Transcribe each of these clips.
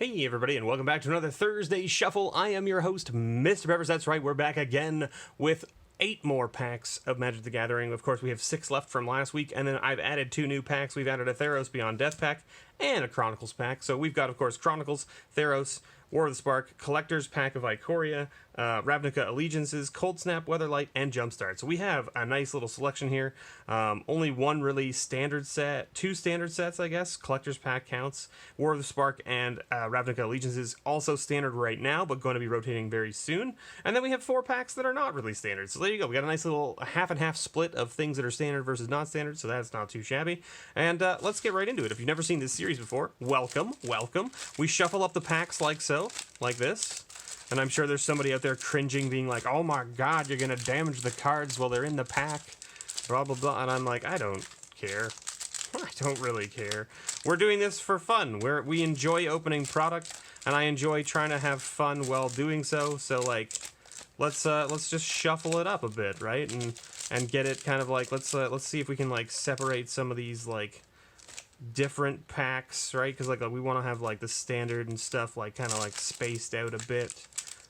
Hey everybody, and welcome back to another Thursday Shuffle. I am your host, MrBevers. That's right, we're back again with 8 more packs of Magic the Gathering. Of course, we have 6 left from last week, and then I've added 2 new packs. We've added a Theros Beyond Death pack and a Chronicles pack. So we've got, of course, Chronicles, Theros, War of the Spark, Collector's Pack of Ikoria, Ravnica Allegiances, Cold Snap, Weatherlight, and Jumpstart. So we have a nice little selection here. Only one really standard set, 2 standard sets, I guess. Collector's Pack counts. War of the Spark and Ravnica Allegiances also standard right now, but going to be rotating very soon. And then we have 4 packs that are not really standard. So there you go. We got a nice little half and half split of things that are standard versus not standard, so that's not too shabby. And let's get right into it. If you've never seen this series before, welcome, welcome. We shuffle up the packs like so. Like this, and I'm sure there's somebody out there cringing, being like, oh my god, you're gonna damage the cards while they're in the pack, blah blah blah. And I'm like, I don't care. I don't really care. We're doing this for fun. We enjoy opening product, and I enjoy trying to have fun while doing so. So like, let's just shuffle it up a bit, right? And get it kind of like, let's see if we can like separate some of these like different packs, right? Because like we want to have like the standard and stuff like kind of like spaced out a bit.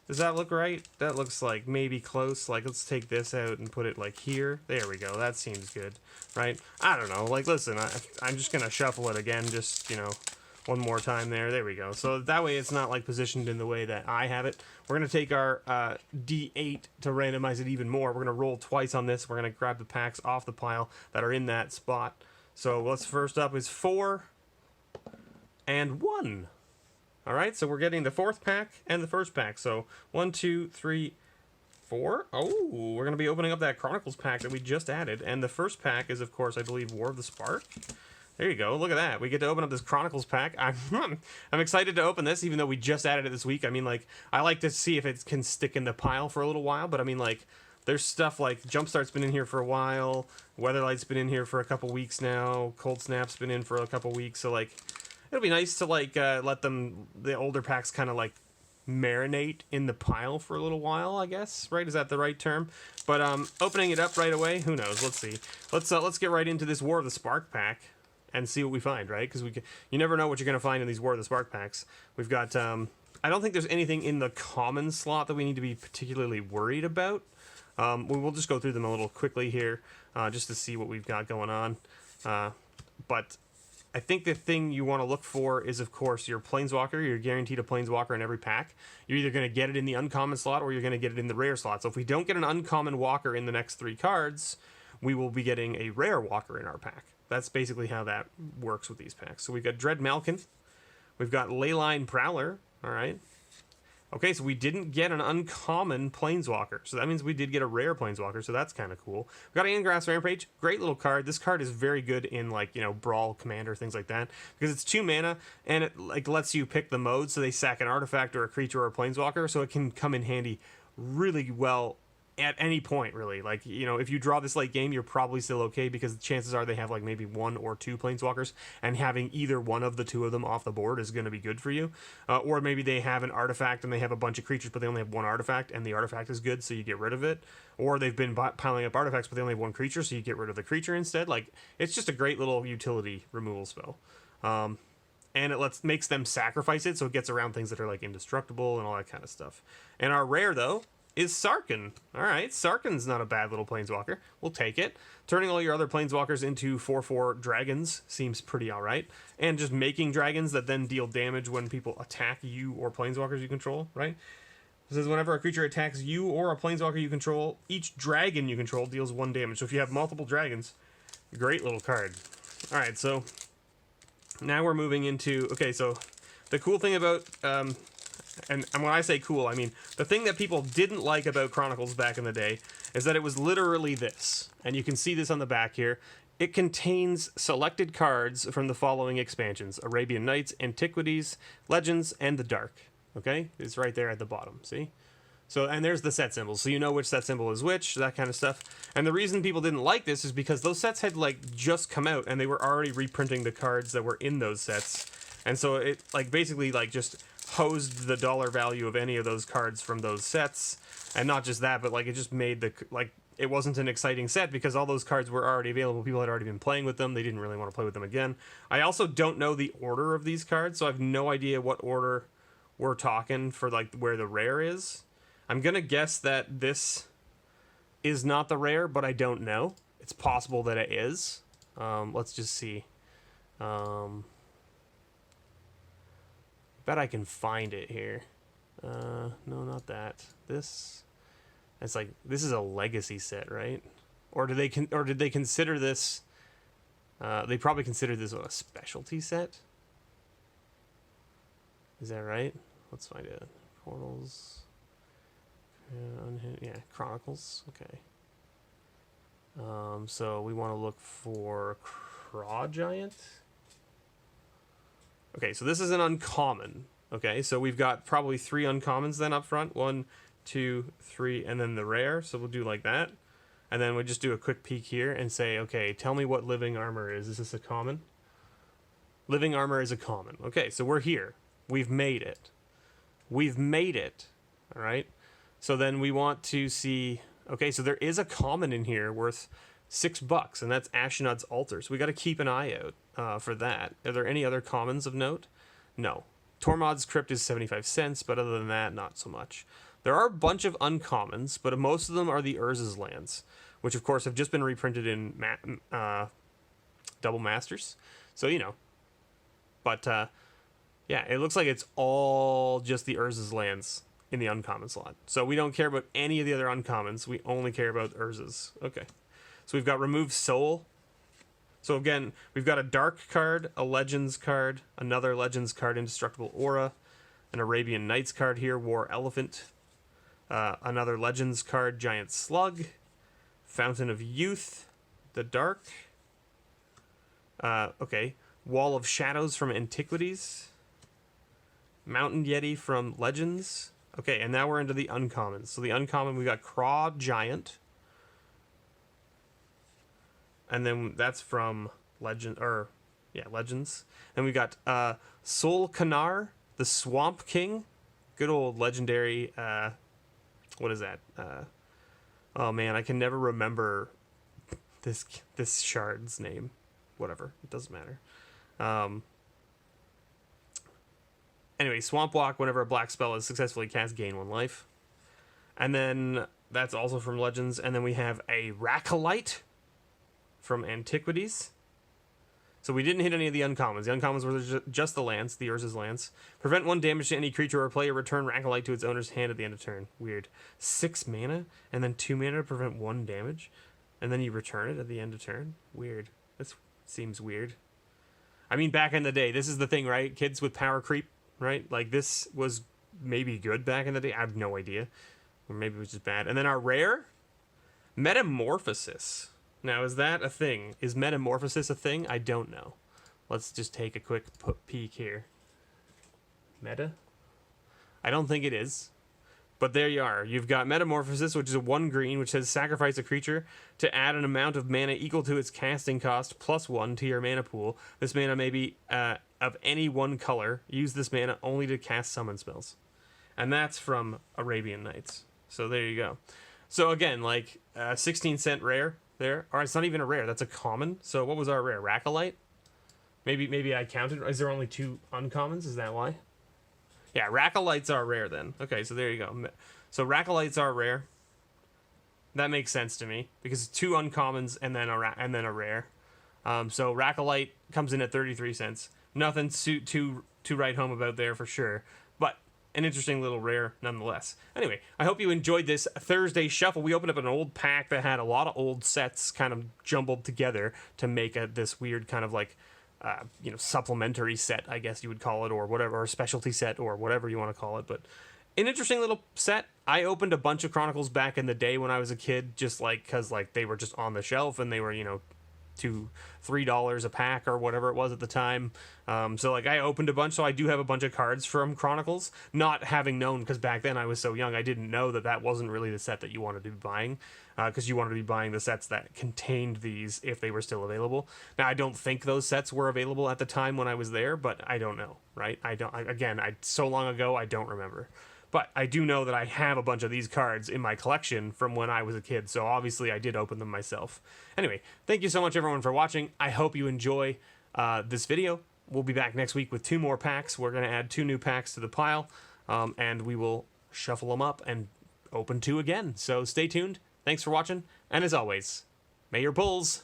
Does that look right? That looks like maybe close. Like, let's take this out and put it like here. There we go. That seems good, right? I don't know. Like, listen, I'm just gonna shuffle it again, just, you know, one more time there. There we go. So that way it's not like positioned in the way that I have it. We're gonna take our D8 to randomize it even more. We're gonna roll twice on this. We're gonna grab the packs off the pile that are in that spot. So what's first up is 4 and 1. All right, so we're getting the 4th pack and the 1st pack. So 1, 2, 3, 4. Oh, we're going to be opening up that Chronicles pack that we just added. And the 1st pack is, of course, I believe, War of the Spark. There you go. Look at that. We get to open up this Chronicles pack. I'm excited to open this, even though we just added it this week. I mean, like, I like to see if it can stick in the pile for a little while. But, I mean, like, there's stuff like Jumpstart's been in here for a while. Weatherlight's been in here for a couple weeks now. Cold Snap's been in for a couple weeks. So, like, it'll be nice to, like, let the older packs kind of, like, marinate in the pile for a little while, I guess. Right? Is that the right term? But opening it up right away, who knows? Let's see. Let's get right into this War of the Spark pack and see what we find, right? Because you never know what you're going to find in these War of the Spark packs. We've got... I don't think there's anything in the common slot that we need to be particularly worried about. We'll just go through them a little quickly here, just to see what we've got going on. But I think the thing you want to look for is, of course, your Planeswalker. You're guaranteed a Planeswalker in every pack. You're either going to get it in the uncommon slot or you're going to get it in the rare slot. So if we don't get an uncommon walker in the next 3 cards, we will be getting a rare walker in our pack. That's basically how that works with these packs. So we've got Dread Malkin. We've got Leyline Prowler. All right. Okay, so we didn't get an uncommon Planeswalker. So that means we did get a rare Planeswalker, so that's kind of cool. We got Angrass Rampage. Great little card. This card is very good in, like, you know, Brawl, Commander, things like that. Because it's 2 mana, and it, like, lets you pick the mode, so they sack an artifact or a creature or a Planeswalker, so it can come in handy really well at any point, really. Like, you know, if you draw this late game, you're probably still okay, because the chances are they have like maybe 1 or 2 Planeswalkers, and having either one of the 2 of them off the board is going to be good for you. Or maybe they have an artifact and they have a bunch of creatures, but they only have 1 artifact, and the artifact is good, so you get rid of it. Or they've been piling up artifacts, but they only have 1 creature, so you get rid of the creature instead. Like, it's just a great little utility removal spell. And it makes them sacrifice it, so it gets around things that are like indestructible and all that kind of stuff. And our rare, though, is Sarkhan. All right, Sarkhan's not a bad little Planeswalker. We'll take it. Turning all your other Planeswalkers into 4/4 dragons seems pretty all right. And just making dragons that then deal damage when people attack you or Planeswalkers you control, right? It says whenever a creature attacks you or a Planeswalker you control, each dragon you control deals 1 damage. So if you have multiple dragons, great little card. All right, so now we're moving into... Okay, so the cool thing about... And when I say cool, I mean, the thing that people didn't like about Chronicles back in the day is that it was literally this. And you can see this on the back here. It contains selected cards from the following expansions: Arabian Nights, Antiquities, Legends, and the Dark. Okay? It's right there at the bottom, see? So, and there's the set symbols, so you know which set symbol is which, that kind of stuff. And the reason people didn't like this is because those sets had, like, just come out, and they were already reprinting the cards that were in those sets. And so it, like, basically, like, just hosed the dollar value of any of those cards from those sets. And not just that, but, like, it just made the, like, it wasn't an exciting set because all those cards were already available. People had already been playing with them. They didn't really want to play with them again. I also don't know the order of these cards, so I have no idea what order we're talking for, like, where the rare is. I'm going to guess that this is not the rare, but I don't know. It's possible that it is. Let's just see. Bet I can find it here. No, not that. This... It's like, this is a legacy set, right? Or did they consider this? They probably considered this a specialty set. Is that right? Let's find it. Portals. Yeah, Chronicles. Okay. So we want to look for Craw Giant. Okay, so this is an uncommon. Okay, so we've got probably 3 uncommons then up front. 1, 2, 3, and then the rare. So we'll do like that. And then we'll just do a quick peek here and say, okay, tell me what living armor is. Is this a common? Living armor is a common. Okay, so we're here. We've made it. We've made it. All right. So then we want to see, okay, so there is a common in here worth $6, and that's Ashnod's Altar. So we got to keep an eye out for that. Are there any other commons of note? No. Tormod's Crypt is 75 cents, but other than that, not so much. There are a bunch of uncommons, but most of them are the Urza's lands, which of course have just been reprinted in Double Masters. So, you know. But, yeah, it looks like it's all just the Urza's lands in the uncommon slot. So we don't care about any of the other uncommons. We only care about Urza's. Okay. So we've got Remove Soul. So again, we've got a Dark card, a Legends card, another Legends card, Indestructible Aura, an Arabian Nights card here, War Elephant, another Legends card, Giant Slug, Fountain of Youth, the Dark, okay, Wall of Shadows from Antiquities, Mountain Yeti from Legends. Okay, and now we're into the uncommons. So the uncommon, we got Craw Giant, and then that's from Legends. And we got Sol Kanar, the Swamp King, good old legendary. What is that? Oh man, I can never remember this shard's name. Whatever, it doesn't matter. Anyway, Swamp Walk, whenever a black spell is successfully cast, gain 1 life. And then that's also from Legends. And then we have a Racolite from Antiquities. So we didn't hit any of the uncommons. The uncommons were just the lands, the Urza's lands. Prevent 1 damage to any creature or player. Return Racolite to its owner's hand at the end of turn. Weird. 6 mana, and then 2 mana to prevent 1 damage. And then you return it at the end of turn. Weird. This seems weird. I mean, back in the day, this is the thing, right? Kids with power creep, right? Like, this was maybe good back in the day. I have no idea. Or maybe it was just bad. And then our rare, Metamorphosis. Now, is that a thing? Is Metamorphosis a thing? I don't know. Let's just take a quick peek here. Meta? I don't think it is. But there you are. You've got Metamorphosis, which is a 1 green, which says sacrifice a creature to add an amount of mana equal to its casting cost plus 1 to your mana pool. This mana may be of any 1 color. Use this mana only to cast summon spells. And that's from Arabian Nights. So there you go. So again, like 16-cent rare there. Or it's not even a rare. That's a common. So what was our rare? Racolite? Maybe I counted. Is there only 2 uncommons? Is that why? Yeah, Racolites are rare then. Okay, so there you go. So Racolites are rare. That makes sense to me because it's 2 uncommons and then a rare. So Racolite comes in at 33 cents. Nothing to write home about there for sure, but an interesting little rare nonetheless. Anyway, I hope you enjoyed this Thursday shuffle. We opened up an old pack that had a lot of old sets kind of jumbled together to make this weird kind of like supplementary set, I guess you would call it, or whatever, or specialty set, or whatever you want to call it. But an interesting little set. I opened a bunch of Chronicles back in the day when I was a kid, just like because like they were just on the shelf and they were $2-3 a pack or whatever it was at the time. So like I opened a bunch, so I do have a bunch of cards from Chronicles, not having known, because back then I was so young I didn't know that wasn't really the set that you wanted to be buying, because you wanted to be buying the sets that contained these if they were still available. Now I don't think those sets were available at the time when I was there, but I don't know, right? So long ago I don't remember. But I do know that I have a bunch of these cards in my collection from when I was a kid, so obviously I did open them myself. Anyway, thank you so much everyone for watching. I hope you enjoy this video. We'll be back next week with 2 more packs. We're going to add 2 new packs to the pile, and we will shuffle them up and open 2 again. So stay tuned. Thanks for watching, and as always, may your pulls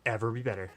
ever be better.